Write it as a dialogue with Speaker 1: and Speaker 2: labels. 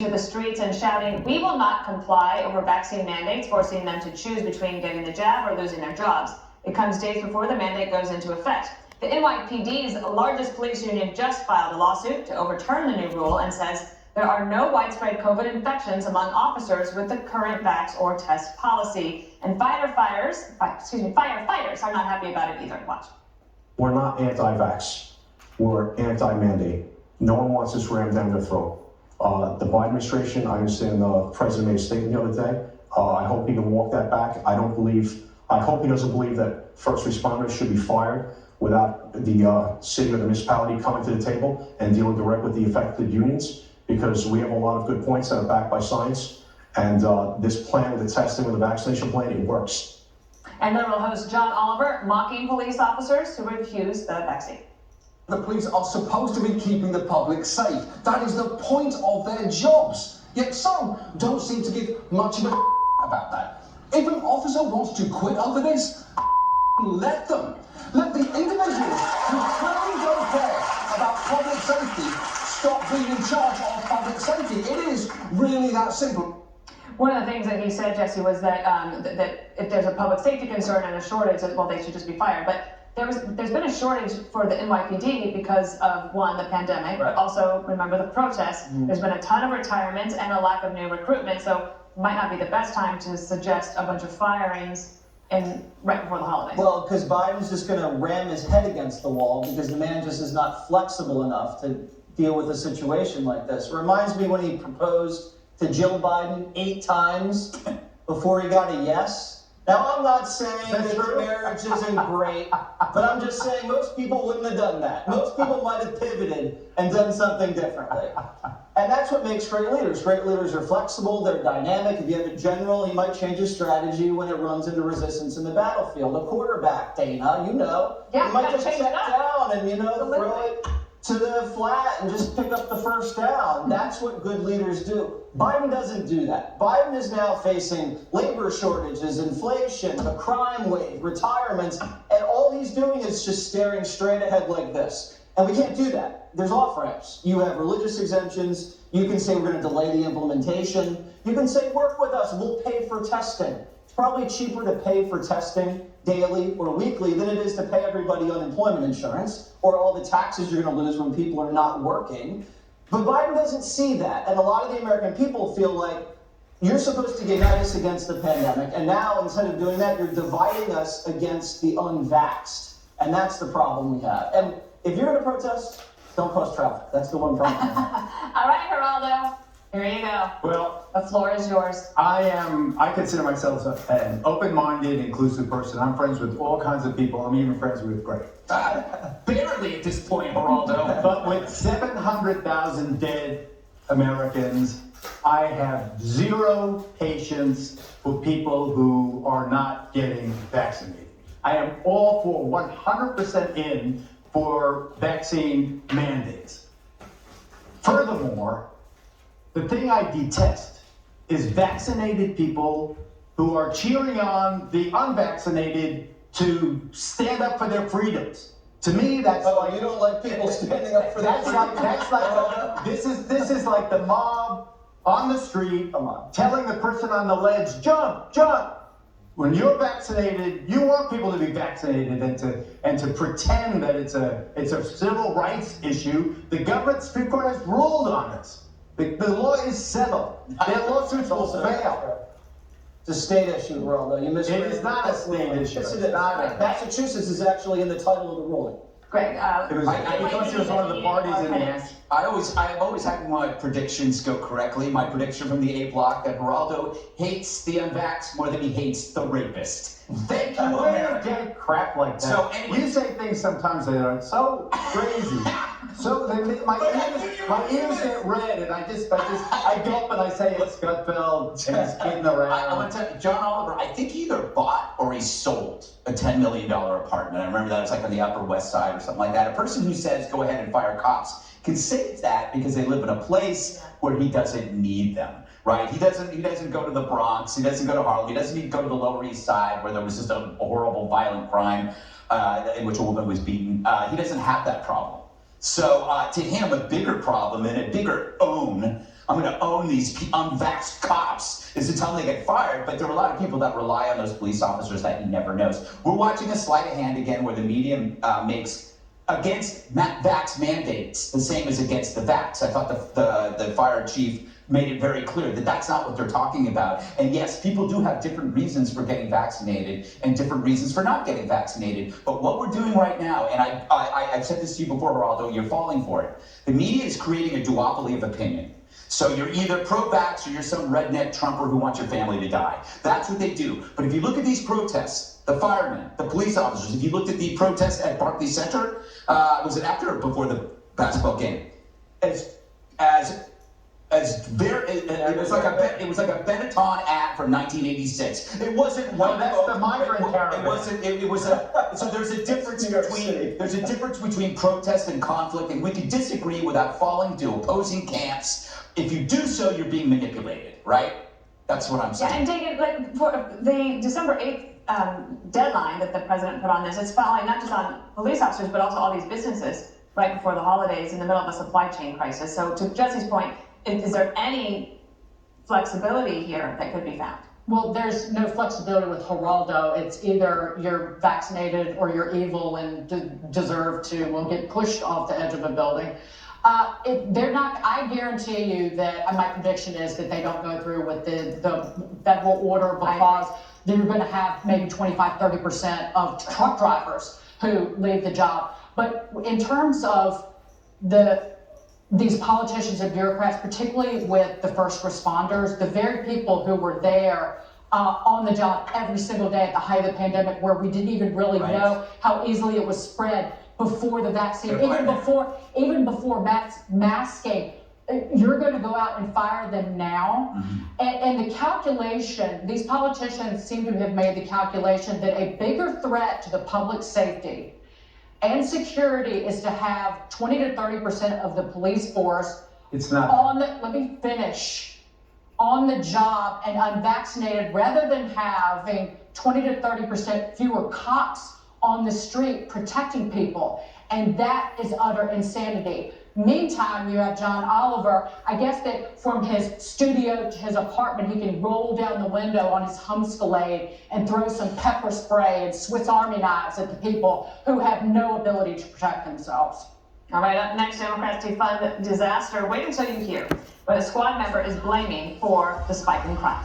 Speaker 1: to the streets and shouting, "We will not comply," over vaccine mandates, forcing them to choose between getting the jab or losing their jobs. It comes days before the mandate goes into effect. The NYPD's largest police union just filed a lawsuit to overturn the new rule and says there are no widespread COVID infections among officers with the current vax or test policy. And firefighters are not happy about it either. Watch.
Speaker 2: We're not anti-vax. We're anti-mandate. No one wants this rammed down their throat. The Biden administration, I understand the president made a statement the other day. I hope he can walk that back. I hope he doesn't believe that first responders should be fired without the city or the municipality coming to the table and dealing direct with the affected unions, because we have a lot of good points that are backed by science. And this plan with the testing, with the vaccination plan, it works.
Speaker 1: And Liberal host John Oliver mocking police officers who refuse the vaccine.
Speaker 3: The police are supposed to be keeping the public safe. That is the point of their jobs. Yet some don't seem to give much of a about that. If an officer wants to quit over this, let them. Let the individuals who clearly don't care about public safety stop being in charge of public safety. It is really that simple.
Speaker 1: One of the things that he said, Jesse, was that that if there's a public safety concern and a shortage, well, they should just be fired. But there's been a shortage for the NYPD because of, one, the pandemic, but also, remember, the protests. There's been a ton of retirements and a lack of new recruitment, so it might not be the best time to suggest a bunch of firings right before the holidays.
Speaker 4: Well, because Biden's just going to ram his head against the wall because the man just is not flexible enough to deal with a situation like this. It reminds me when he proposed to Jill Biden 8 times before he got a yes. Now, I'm not saying that their marriage isn't great, but I'm just saying most people wouldn't have done that. Most people might have pivoted and done something differently. And that's what makes great leaders. Great leaders are flexible, they're dynamic. If you have a general, he might change his strategy when it runs into resistance in the battlefield. A quarterback, Dana, he might just check down and, throw it to the flat and just pick up the first down. That's what good leaders do. Biden doesn't do that. Biden is now facing labor shortages, inflation, a crime wave, retirements, and all he's doing is just staring straight ahead like this. And we can't do that. There's off-ramps. You have religious exemptions. You can say we're going to delay the implementation. You can say work with us. We'll pay for testing. It's probably cheaper to pay for testing daily or weekly than it is to pay everybody unemployment insurance or all the taxes you're going to lose when people are not working. But Biden doesn't see that. And a lot of the American people feel like you're supposed to unite us against the pandemic. And now, instead of doing that, you're dividing us against the unvaxxed. And that's the problem we have. And if you're going to protest, don't cause traffic. That's the one problem.
Speaker 1: All right, Geraldo. Here you go.
Speaker 5: Well,
Speaker 1: the floor is yours.
Speaker 5: I consider myself an open-minded, inclusive person. I'm friends with all kinds of people. I'm even friends with Greg.
Speaker 6: Barely at this point, Geraldo.
Speaker 5: But with 700,000 dead Americans, I have zero patience for people who are not getting vaccinated. I am all for 100% in for vaccine mandates. Furthermore, the thing I detest is vaccinated people who are cheering on the unvaccinated to stand up for their freedoms. To me, that's like,
Speaker 4: you don't like people standing up for their freedoms.
Speaker 5: This is like the mob on the street telling the person on the ledge, jump, jump. When you're vaccinated, you want people to be vaccinated and to pretend that it's a civil rights issue. The Supreme Court has ruled on this. The law is settled. Their lawsuits will fail.
Speaker 4: It's a state issue, Geraldo. You misread it.
Speaker 5: It is not a state issue.
Speaker 4: Yes, it is. Massachusetts is actually in the title of the ruling.
Speaker 1: Greg,
Speaker 5: because it was one of the parties in the act.
Speaker 6: I've always had my predictions go correctly. My prediction from the A block that Geraldo hates the unvaxxed more than he hates the rapist. Thank you, America.
Speaker 5: Get crap like that.
Speaker 6: So anyway,
Speaker 5: you say things sometimes that are so crazy. So my ears get red, and I gulp and I say it's Gutfeld and he's kidding around.
Speaker 6: I want to tell you, John Oliver, I think he either bought or he sold a $10 million apartment. I remember that it was like on the Upper West Side or something like that. A person who says go ahead and fire cops can say that because they live in a place where he doesn't need them. Right? He doesn't go to the Bronx. He doesn't go to Harlem. He doesn't even go to the Lower East Side where there was just a horrible, violent crime in which a woman was beaten. He doesn't have that problem. So to him, a bigger problem and a bigger own I'm going to own these unvaxxed cops, is to tell them they get fired. But there are a lot of people that rely on those police officers that he never knows. We're watching a sleight of hand again where the media makes against vax mandates the same as against the vax. I thought the fire chief made it very clear that that's not what they're talking about. And yes, people do have different reasons for getting vaccinated and different reasons for not getting vaccinated. But what we're doing right now, and I've said this to you before, Geraldo, you're falling for it. The media is creating a duopoly of opinion. So you're either pro-vax or you're some redneck Trumper who wants your family to die. That's what they do. But if you look at these protests, the firemen, the police officers, if you looked at the protests at Barclays Center, was it after or before the basketball game? It was like a Benetton ad from 1986. It wasn't one.
Speaker 5: That's the migrant caravan.
Speaker 6: It wasn't. It was a. So there's a difference between protest and conflict, and we can disagree without falling to opposing camps. If you do so, you're being manipulated, right? That's what I'm saying.
Speaker 1: Yeah, and take it like for the December 8th deadline that the president put on this. It's falling not just on police officers, but also all these businesses right before the holidays in the middle of a supply chain crisis. So to Jesse's point, is there any flexibility here that could be found?
Speaker 7: Well, there's no flexibility with Geraldo. It's either you're vaccinated or you're evil and deserve to get pushed off the edge of a building. They're not. I guarantee you that my prediction is that they don't go through with the federal order because you're going to have maybe 25-30% of truck drivers who leave the job. But in terms of these politicians and bureaucrats, particularly with the first responders, the very people who were there on the job every single day at the height of the pandemic, where we didn't even really know how easily it was spread before the vaccine, even before masking, you're going to go out and fire them now. And the calculation, these politicians seem to have made the calculation that a bigger threat to the public safety and security is to have 20 to 30% of the police force let me finish, on the job and unvaccinated, rather than having 20 to 30% fewer cops on the street protecting people. And that is utter insanity. Meantime, you have John Oliver. I guess that from his studio to his apartment, he can roll down the window on his Humscalade and throw some pepper spray and Swiss Army knives at the people who have no ability to protect themselves.
Speaker 1: All right, up next, Democrats defund disaster. Wait until you hear what a squad member is blaming for the spike in crime.